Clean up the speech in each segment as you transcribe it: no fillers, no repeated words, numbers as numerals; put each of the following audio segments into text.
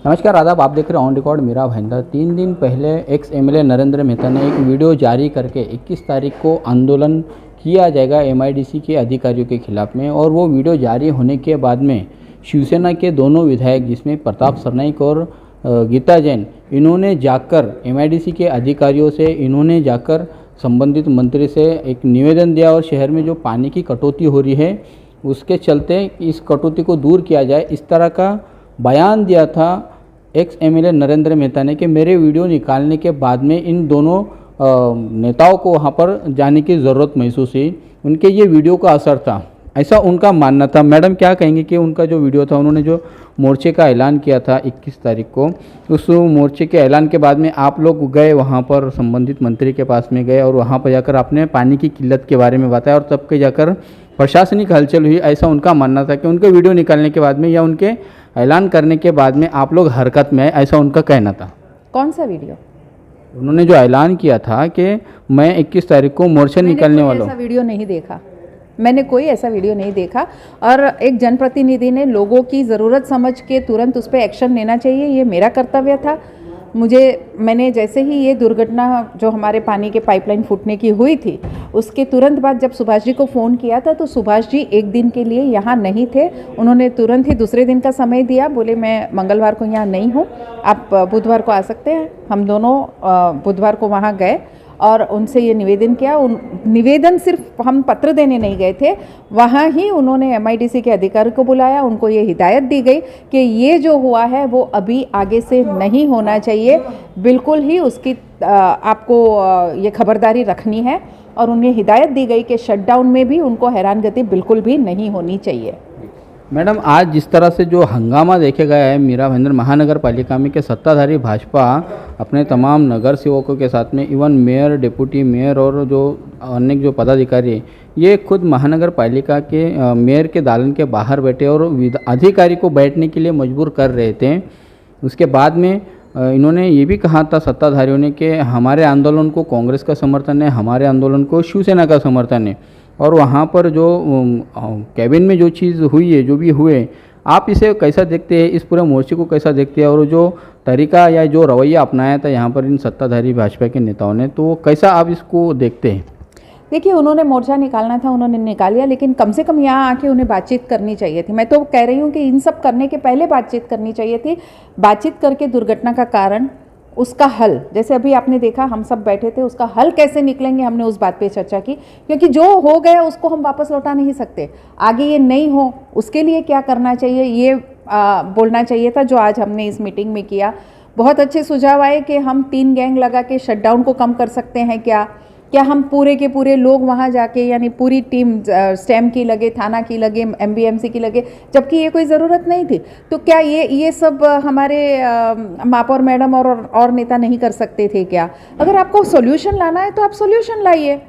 नमस्कार आदाब, आप देख रहे हैं ऑन रिकॉर्ड मेरा भाईंदर। 3 दिन पहले एक्स एमएलए नरेंद्र मेहता ने एक वीडियो जारी करके 21 तारीख को आंदोलन किया जाएगा एमआईडीसी के अधिकारियों के खिलाफ में। और वो वीडियो जारी होने के बाद में शिवसेना के दोनों विधायक जिसमें प्रताप सरनाईक और गीता जैन, इन्होंने जाकर एमआईडीसी के अधिकारियों से इन्होंने जाकर संबंधित मंत्री से एक निवेदन दिया और शहर में जो पानी की कटौती हो रही है उसके चलते इस कटौती को दूर किया जाए, इस तरह का बयान दिया था एक्स एमएलए नरेंद्र मेहता ने। कि मेरे वीडियो निकालने के बाद में इन दोनों नेताओं को वहाँ पर जाने की ज़रूरत महसूस हुई, उनके ये वीडियो का असर था, ऐसा उनका मानना था। मैडम क्या कहेंगे कि उनका जो वीडियो था, उन्होंने जो मोर्चे का ऐलान किया था 21 तारीख को, उस मोर्चे के ऐलान के बाद में आप लोग गए वहाँ पर, संबंधित मंत्री के पास में गए और वहाँ पर जाकर आपने पानी की किल्लत के बारे में बताया और तब के जाकर प्रशासनिक हलचल हुई, ऐसा उनका मानना था कि उनके वीडियो निकालने के बाद में या उनके ऐलान करने के बाद में आप लोग हरकत में आए, ऐसा उनका कहना था। कौन सा वीडियो? उन्होंने जो ऐलान किया था कि मैं 21 तारीख को मोर्चा निकालने वाला हूँ। ऐसा वीडियो नहीं देखा, मैंने कोई ऐसा वीडियो नहीं देखा। और एक जनप्रतिनिधि ने लोगों की ज़रूरत समझ के तुरंत उस पर एक्शन लेना चाहिए, ये मेरा कर्तव्य था। मैंने जैसे ही ये दुर्घटना जो हमारे पानी के पाइपलाइन फूटने की हुई थी, उसके तुरंत बाद जब सुभाष जी को फ़ोन किया था तो सुभाष जी एक दिन के लिए यहाँ नहीं थे। उन्होंने तुरंत ही दूसरे दिन का समय दिया, बोले मैं मंगलवार को यहाँ नहीं हूँ, आप बुधवार को आ सकते हैं। हम दोनों बुधवार को वहाँ गए और उनसे ये निवेदन किया। निवेदन सिर्फ हम पत्र देने नहीं गए थे, वहाँ ही उन्होंने एमआईडीसी के अधिकारी को बुलाया, उनको ये हिदायत दी गई कि ये जो हुआ है वो अभी आगे से नहीं होना चाहिए, बिल्कुल ही उसकी आपको ये खबरदारी रखनी है। और उन्हें हिदायत दी गई कि शटडाउन में भी उनको हैरानगति बिल्कुल भी नहीं होनी चाहिए। मैडम, आज जिस तरह से जो हंगामा देखे गया है मीरा भाईंदर महानगर पालिका में, के सत्ताधारी भाजपा अपने तमाम नगर सेवकों के साथ में, इवन मेयर, डिप्टी मेयर और जो अन्य जो पदाधिकारी हैं, ये खुद महानगर पालिका के मेयर के दालन के बाहर बैठे और अधिकारी को बैठने के लिए मजबूर कर रहे थे। उसके बाद में इन्होंने ये भी कहा था सत्ताधारियों ने कि हमारे आंदोलन को कांग्रेस का समर्थन है, हमारे आंदोलन को शिवसेना का समर्थन है। और वहाँ पर जो कैबिन में जो चीज़ हुई है, जो भी हुए, आप इसे कैसा देखते हैं, इस पूरे मोर्चे को कैसा देखते हैं? और जो तरीका या जो रवैया अपनाया था यहाँ पर इन सत्ताधारी भाजपा के नेताओं ने, तो कैसा आप इसको देखते हैं? देखिए, उन्होंने मोर्चा निकालना था, उन्होंने निकाल लिया, लेकिन कम से कम यहाँ आके उन्हें बातचीत करनी चाहिए थी। मैं तो कह रही हूँ कि इन सब करने के पहले बातचीत करनी चाहिए थी। बातचीत करके दुर्घटना का कारण, उसका हल, जैसे अभी आपने देखा हम सब बैठे थे, उसका हल कैसे निकलेंगे, हमने उस बात पे चर्चा की। क्योंकि जो हो गया उसको हम वापस लौटा नहीं सकते, आगे ये नहीं हो उसके लिए क्या करना चाहिए ये बोलना चाहिए था, जो आज हमने इस मीटिंग में किया। बहुत अच्छे सुझाव आए कि हम 3 गैंग लगा के शटडाउन को कम कर सकते हैं। क्या हम पूरे के पूरे लोग वहाँ जाके, यानी पूरी टीम स्टेम की लगे, थाना की लगे, एमबीएमसी की लगे, जबकि ये कोई ज़रूरत नहीं थी। तो क्या ये सब हमारे महापौर मैडम और नेता नहीं कर सकते थे क्या? अगर आपको सॉल्यूशन लाना है तो आप सॉल्यूशन लाइए।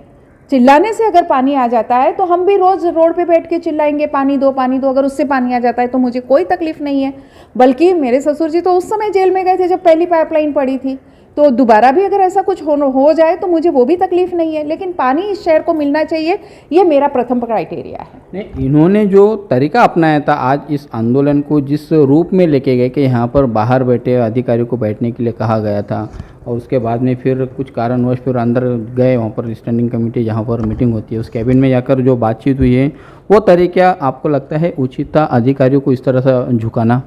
चिल्लाने से अगर पानी आ जाता है तो हम भी रोज़ रोड पे बैठ के चिल्लाएंगे पानी दो पानी दो, अगर उससे पानी आ जाता है तो मुझे कोई तकलीफ़ नहीं है। बल्कि मेरे ससुर जी तो उस समय जेल में गए थे जब पहली पाइपलाइन पड़ी थी, तो दोबारा भी अगर ऐसा कुछ हो जाए तो मुझे वो भी तकलीफ़ नहीं है। लेकिन पानी इस शहर को मिलना चाहिए, ये मेरा प्रथम क्राइटेरिया है। नहीं, इन्होंने जो तरीका अपनाया था आज इस आंदोलन को जिस रूप में लेके गए कि यहाँ पर बाहर बैठे अधिकारियों को बैठने के लिए कहा गया था, और उसके बाद में फिर कुछ कारणवश फिर अंदर गए, वहाँ पर स्टैंडिंग कमेटी जहाँ पर मीटिंग होती है उस कैबिन में जाकर जो बातचीत हुई है, वो तरीका आपको लगता है उचित था अधिकारियों को इस तरह से झुकाना?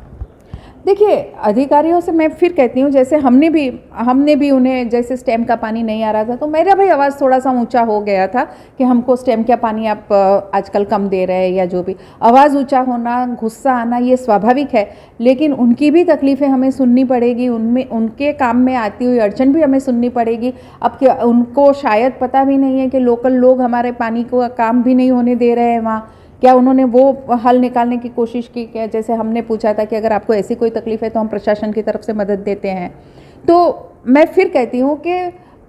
देखिए, अधिकारियों से मैं फिर कहती हूँ, जैसे हमने भी उन्हें, जैसे स्टेम का पानी नहीं आ रहा था तो मेरा भी आवाज़ थोड़ा सा ऊंचा हो गया था कि हमको स्टेम का पानी आप आजकल कम दे रहे हैं, या जो भी आवाज़ ऊंचा होना, गुस्सा आना, ये स्वाभाविक है। लेकिन उनकी भी तकलीफ़ें हमें सुननी पड़ेगी, उनके काम में आती हुई अड़चन भी हमें सुननी पड़ेगी। अब क्या उनको शायद पता भी नहीं है कि लोकल लोग हमारे पानी को काम भी नहीं होने दे रहे हैं वहाँ। क्या उन्होंने वो हल निकालने की कोशिश की? क्या जैसे हमने पूछा था कि अगर आपको ऐसी कोई तकलीफ़ है तो हम प्रशासन की तरफ से मदद देते हैं। तो मैं फिर कहती हूँ कि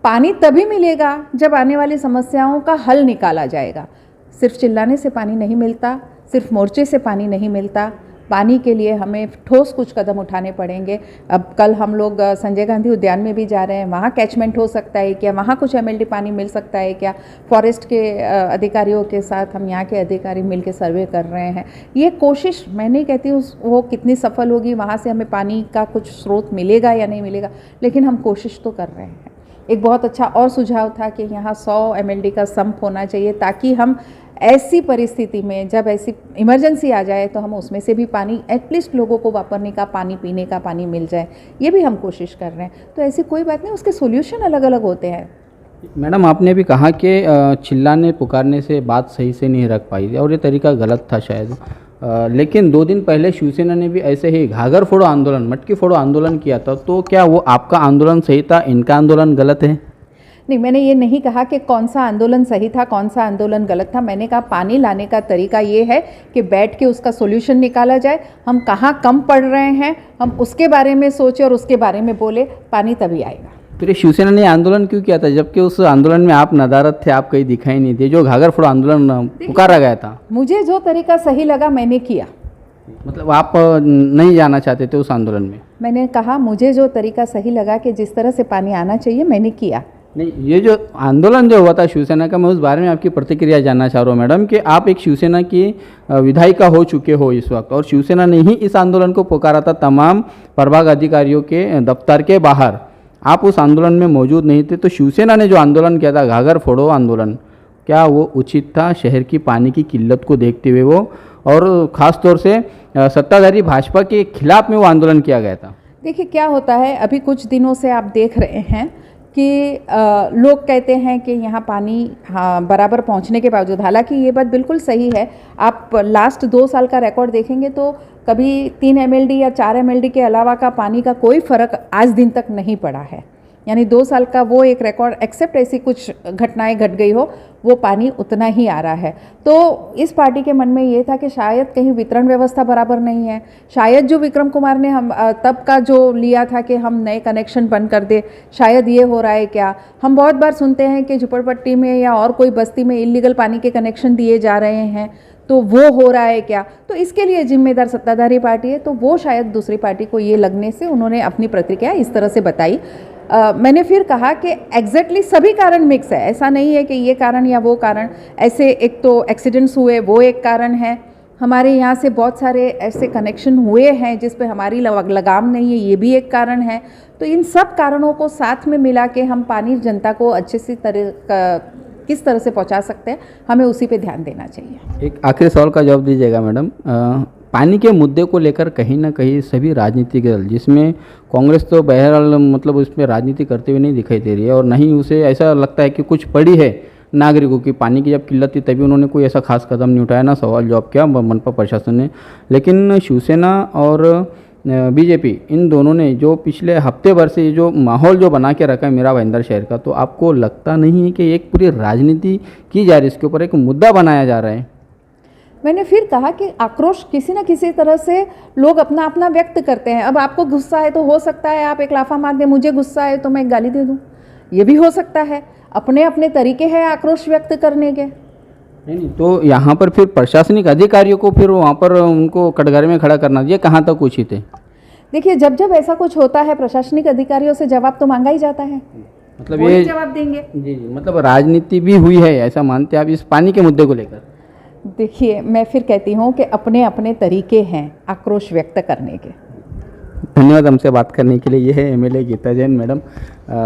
पानी तभी मिलेगा जब आने वाली समस्याओं का हल निकाला जाएगा। सिर्फ चिल्लाने से पानी नहीं मिलता, सिर्फ मोर्चे से पानी नहीं मिलता, पानी के लिए हमें ठोस कुछ कदम उठाने पड़ेंगे। अब कल हम लोग संजय गांधी उद्यान में भी जा रहे हैं, वहाँ कैचमेंट हो सकता है क्या, वहाँ कुछ MLD पानी मिल सकता है क्या, फॉरेस्ट के अधिकारियों के साथ हम यहाँ के अधिकारी मिल के सर्वे कर रहे हैं। ये कोशिश मैं नहीं कहती वो कितनी सफल होगी, वहाँ से हमें पानी का कुछ स्रोत मिलेगा या नहीं मिलेगा, लेकिन हम कोशिश तो कर रहे हैं। एक बहुत अच्छा और सुझाव था कि यहाँ 100 MLD का संप होना चाहिए, ताकि हम ऐसी परिस्थिति में जब ऐसी इमरजेंसी आ जाए तो हम उसमें से भी पानी एटलीस्ट लोगों को वापरने का पानी, पीने का पानी मिल जाए। ये भी हम कोशिश कर रहे हैं। तो ऐसी कोई बात नहीं, उसके सॉल्यूशन अलग अलग होते हैं। मैडम, आपने भी कहा कि चिल्लाने पुकारने से बात सही से नहीं रख पाई और ये तरीका गलत था शायद, लेकिन 2 दिन पहले शिवसेना ने भी ऐसे ही घाघर फोड़ो आंदोलन, मटकी फोड़ो आंदोलन किया था। तो क्या वो आपका आंदोलन सही था, इनका आंदोलन गलत है? नहीं, मैंने ये नहीं कहा कि कौन सा आंदोलन सही था, कौन सा आंदोलन गलत था। मैंने कहा पानी लाने का तरीका ये है कि बैठ के उसका सॉल्यूशन निकाला जाए। हम कहाँ कम पड़ रहे हैं, हम उसके बारे में सोचें और उसके बारे में बोले, पानी तभी आएगा। फिर ये शिवसेना ने आंदोलन क्यों किया था, जबकि उस आंदोलन में आप नदारत थे, आप कहीं दिखाई नहीं थे, जो घाघर फोड़ो आंदोलन पुकारा गया था? मुझे जो तरीका सही लगा मैंने किया। मतलब आप नहीं जाना चाहते थे उस आंदोलन में? मैंने कहा मुझे जो तरीका सही लगा कि जिस तरह से पानी आना चाहिए मैंने किया। नहीं, ये जो आंदोलन जो हुआ था शिवसेना का, मैं उस बारे में आपकी प्रतिक्रिया जानना चाह रहा हूँ मैडम, कि आप एक शिवसेना की विधायिका हो चुके हो इस वक्त, और शिवसेना ने ही इस आंदोलन को पुकारा था तमाम प्रभाग अधिकारियों के दफ्तर के बाहर। आप उस आंदोलन में मौजूद नहीं थे, तो शिवसेना ने जो आंदोलन किया था घाघर फोड़ो आंदोलन, क्या वो उचित था शहर की पानी की किल्लत को देखते हुए वो, और ख़ास तौर से सत्ताधारी भाजपा के खिलाफ में वो आंदोलन किया गया था? देखिए क्या होता है, अभी कुछ दिनों से आप देख रहे हैं कि लोग कहते हैं कि यहाँ पानी बराबर पहुँचने के बावजूद, हालांकि ये बात बिल्कुल सही है। आप लास्ट 2 साल का रिकॉर्ड देखेंगे तो कभी 3 MLD या 4 MLD के अलावा का पानी का कोई फ़र्क आज दिन तक नहीं पड़ा है। यानी 2 साल का वो एक रिकॉर्ड, एक्सेप्ट ऐसी कुछ घटनाएं घट गई हो, वो पानी उतना ही आ रहा है। तो इस पार्टी के मन में ये था कि शायद कहीं वितरण व्यवस्था बराबर नहीं है, शायद जो विक्रम कुमार ने हम तब का जो लिया था कि हम नए कनेक्शन बंद कर दे, शायद ये हो रहा है क्या। हम बहुत बार सुनते हैं कि झुपड़पट्टी में या और कोई बस्ती में इलीगल पानी के कनेक्शन दिए जा रहे हैं, तो वो हो रहा है क्या। तो इसके लिए जिम्मेदार सत्ताधारी पार्टी है, तो वो शायद दूसरी पार्टी को ये लगने से उन्होंने अपनी प्रतिक्रिया इस तरह से बताई। मैंने फिर कहा कि एग्जैक्टली सभी कारण मिक्स है, ऐसा नहीं है कि ये कारण या वो कारण। ऐसे एक तो एक्सीडेंट्स हुए, वो एक कारण है। हमारे यहाँ से बहुत सारे ऐसे कनेक्शन हुए हैं जिस पे हमारी लगाम नहीं है, ये भी एक कारण है। तो इन सब कारणों को साथ में मिला के हम पानी जनता को अच्छे से किस तरह से पहुँचा सकते हैं, हमें उसी पे ध्यान देना चाहिए। एक आखिरी सवाल का जवाब दीजिएगा मैडम। पानी के मुद्दे को लेकर कहीं ना कहीं सभी राजनीतिक दल, जिसमें कांग्रेस तो बहरहाल मतलब उसमें राजनीति करते हुए नहीं दिखाई दे रही है, और नहीं उसे ऐसा लगता है कि कुछ पड़ी है नागरिकों की। पानी की जब किल्लत थी तभी उन्होंने कोई ऐसा खास कदम नहीं उठाया, ना सवाल जवाब किया मनपा प्रशासन ने। लेकिन शिवसेना और बीजेपी, इन दोनों ने जो पिछले हफ्ते भर से जो माहौल जो बना के रखा है मीरा भाईंदर शहर का, तो आपको लगता नहीं है कि एक पूरी राजनीति की जा रही है, इसके ऊपर एक मुद्दा बनाया जा रहा है? मैंने फिर कहा कि आक्रोश किसी न किसी तरह से लोग अपना अपना व्यक्त करते हैं। अब आपको गुस्सा है तो हो सकता है आप एक लाफा मार दें, मुझे गुस्सा है तो मैं एक गाली दे दूं, ये भी हो सकता है। अपने अपने तरीके हैं आक्रोश व्यक्त करने के। नहीं, तो यहाँ पर फिर प्रशासनिक अधिकारियों को फिर वहाँ पर उनको कटघरे में खड़ा करना, ये कहाँ तक उचित है? देखिए जब जब ऐसा कुछ होता है प्रशासनिक अधिकारियों से जवाब तो मांगा ही जाता है, मतलब वो ये ही जवाब देंगे। जी, मतलब राजनीति भी हुई है, ऐसा मानते हैं आप इस पानी के मुद्दे को लेकर? देखिए मैं फिर कहती हूँ कि अपने अपने तरीके हैं आक्रोश व्यक्त करने के। धन्यवाद हमसे बात करने के लिए। ये है MLA गीता जैन मैडम।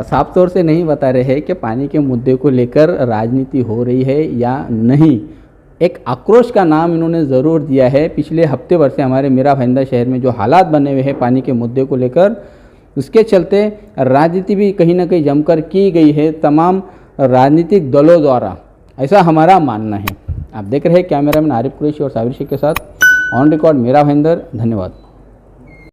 साफ तौर से नहीं बता रहे हैं कि पानी के मुद्दे को लेकर राजनीति हो रही है या नहीं, एक आक्रोश का नाम इन्होंने ज़रूर दिया है। पिछले हफ्ते भर से हमारे मीरा भाईंदर शहर में जो हालात बने हुए हैं पानी के मुद्दे को लेकर, उसके चलते राजनीति भी कहीं ना कहीं जमकर की गई है तमाम राजनीतिक दलों द्वारा, ऐसा हमारा मानना है। आप देख रहे हैं कैमरामैन आरिफ कुरैशी और साबिर शेख के साथ ऑन रिकॉर्ड मीरा भाईंदर। धन्यवाद।